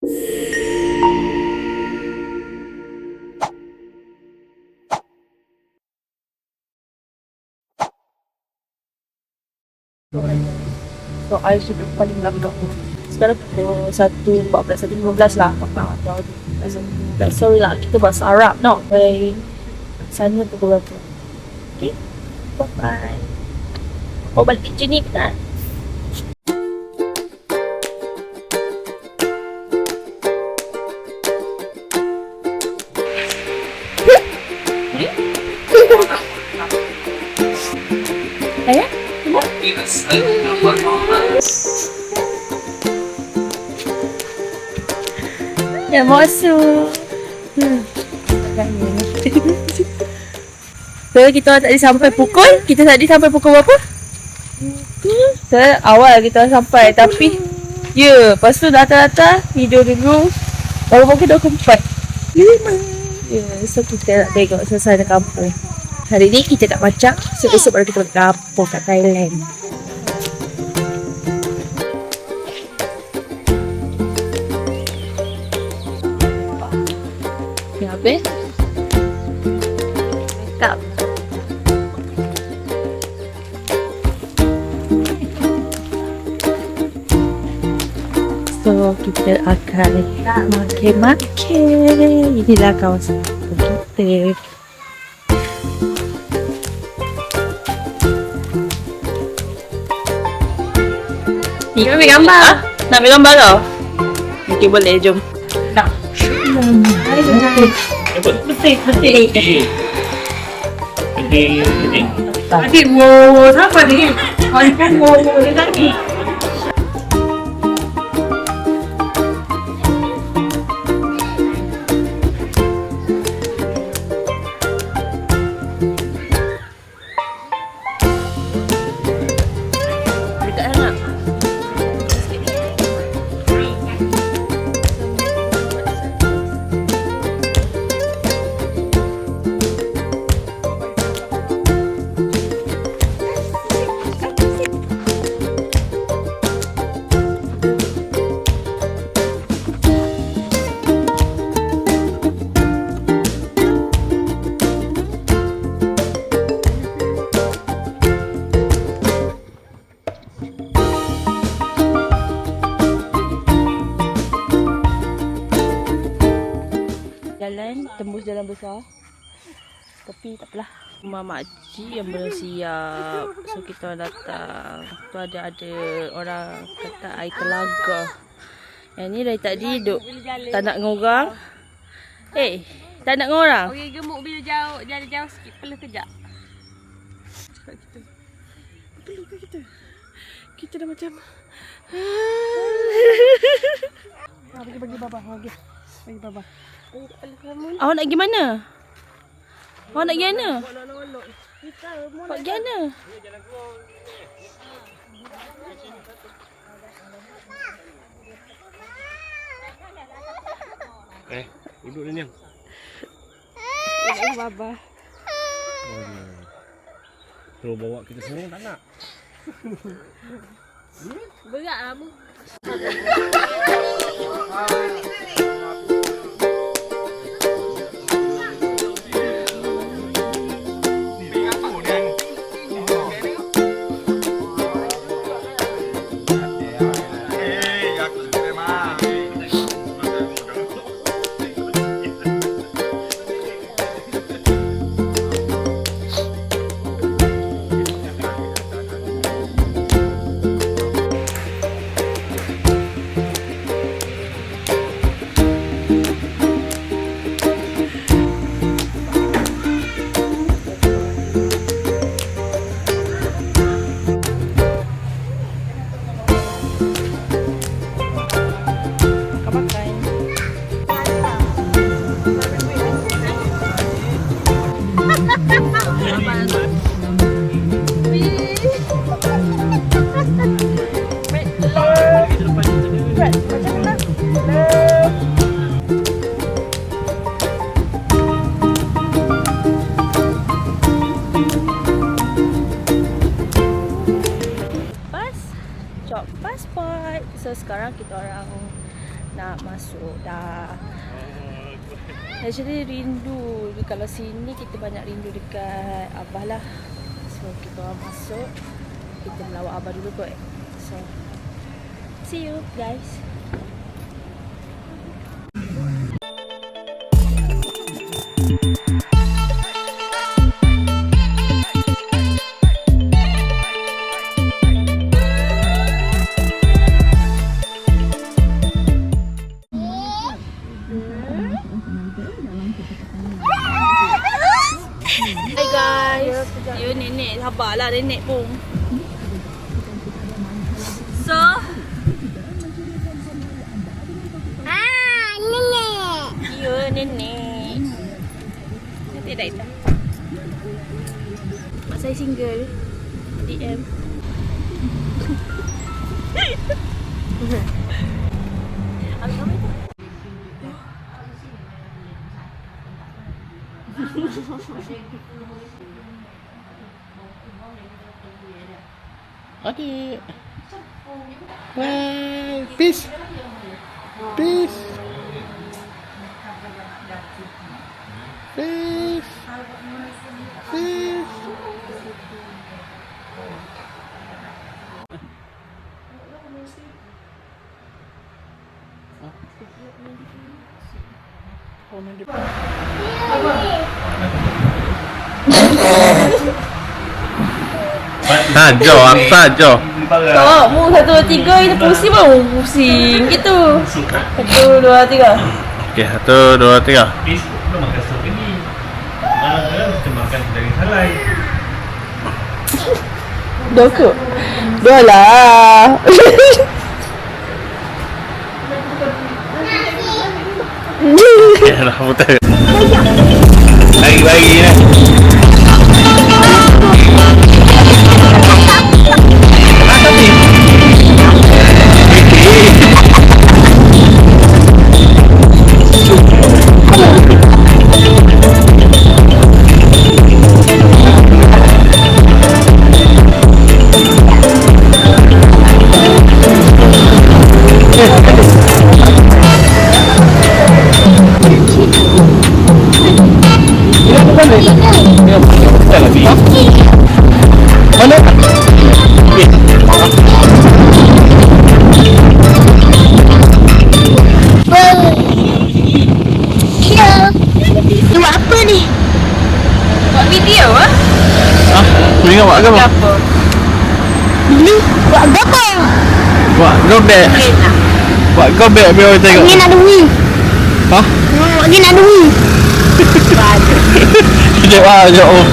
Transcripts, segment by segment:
So, I sudah paling lambat. Sekarang pukul 1.14, 1.15 lah. Sorry lah, kita bahasa Arab, no? By sana pukul berapa? Okay, bye-bye. Oh, balik kerja ni kan? Ayah? Ya masuk. So kita tadi sampai pukul. Kita tadi sampai pukul berapa? So awal kita sampai. Tapi ya, lepas tu datang-datang tidur dulu. Baru pukul 24. Ya, so kita nak tengok suasana kampung. Hari ni kita kat Macang. So esok baru kita balik kampung kat Thailand. Ya habis. Tak. So kita akan makan-makan. Inilah kawasan kita. Nak ambil gambar? Ha? Nak ambil gambar tau? Okay, boleh, jom. Nak. Betul. Adik, wow, siapa ni? Kan wow, dia tadi. Jalan, tembus jalan besar. Tapi tak apalah. Rumah makcik yang belum siap. So kita datang. Tu ada orang kata air telaga. Yang ni dari tadi duk tak nak dengan orang. Tak nak dengan orang. Okey, gemuk bila jauh, jalan jauh sikit, perlu kejap. Cepat kita. Perlu ke kita? Kita dah macam bagi baba, bagi baba. Awak nak pergi mana? Awak nak pergi mana? Awak pergi mana? Duduk ni yang. Baba. Terus bawa kita semua tak nak. Berat lah mu. So sekarang kita orang nak nak masuk dah. Actually rindu kalau sini, kita banyak rindu dekat Abah lah. So kita orang masuk, kita melawat Abah dulu kot. So see you guys. Hai guys. Ya nenek, sabarlah nenek pun. So Nenek. ya nenek. Nanti dah itu. Mak saya single. DM. Adik. Bye. Peace. Peace. Peace. Peace. Saja, saja. So, mu 1, 2, 3 kita pusing baru pusing gitu. 1, 2, 3. Okey, 1, 2, 3. Bis, kita makan sup ini. Malam kita makan daging halai. Dua ke? Dua lah. Ya dah putar. Bagi ya. Buat apa ni? Buat video ah? Kau ingat buat apa? Apa? Ni buat apa? Buat gobek. Buat gobek biar orang tengok. Ni nak duit. Ha? Ni nak duit. Sekejap lah, sekejap. Oh.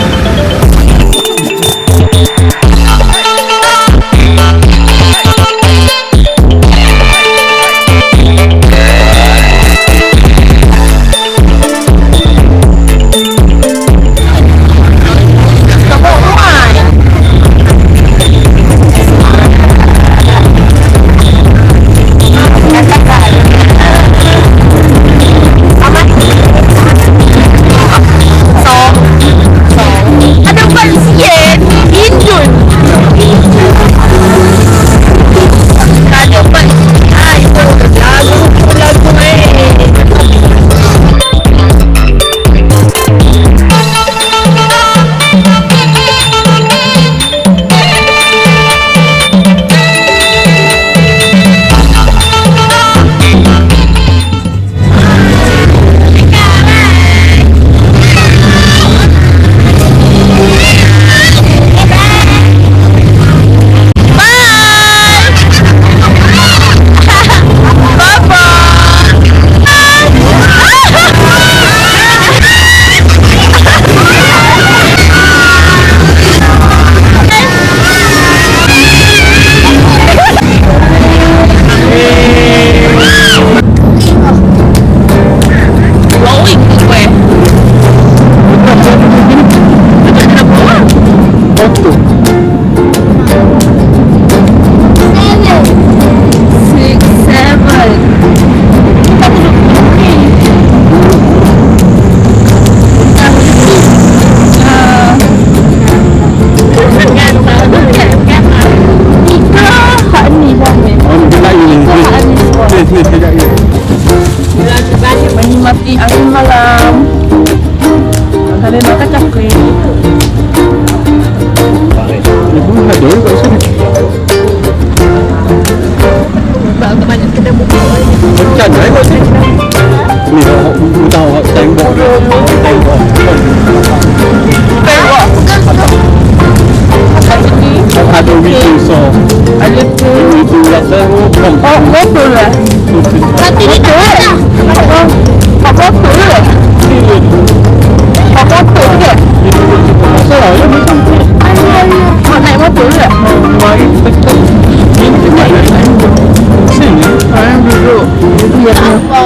Ada balsian. Indul. Jadi angin malam. Kalian makan coklat. Ibu ada kat sini. Agak banyak kedai buka. Macam mana kat sini? Ni awak tembok. Tembok. Ada video so. Ada tu. Itu rasa bukan. Oh, betul lah. Nanti ni tu lah. Apa tu lah? Apa tu ke? Salah ya macam tu. Kau naik motor lah? Mari betul. Ini tempat lain. Sini. Orang duduk. Dia punya Apa?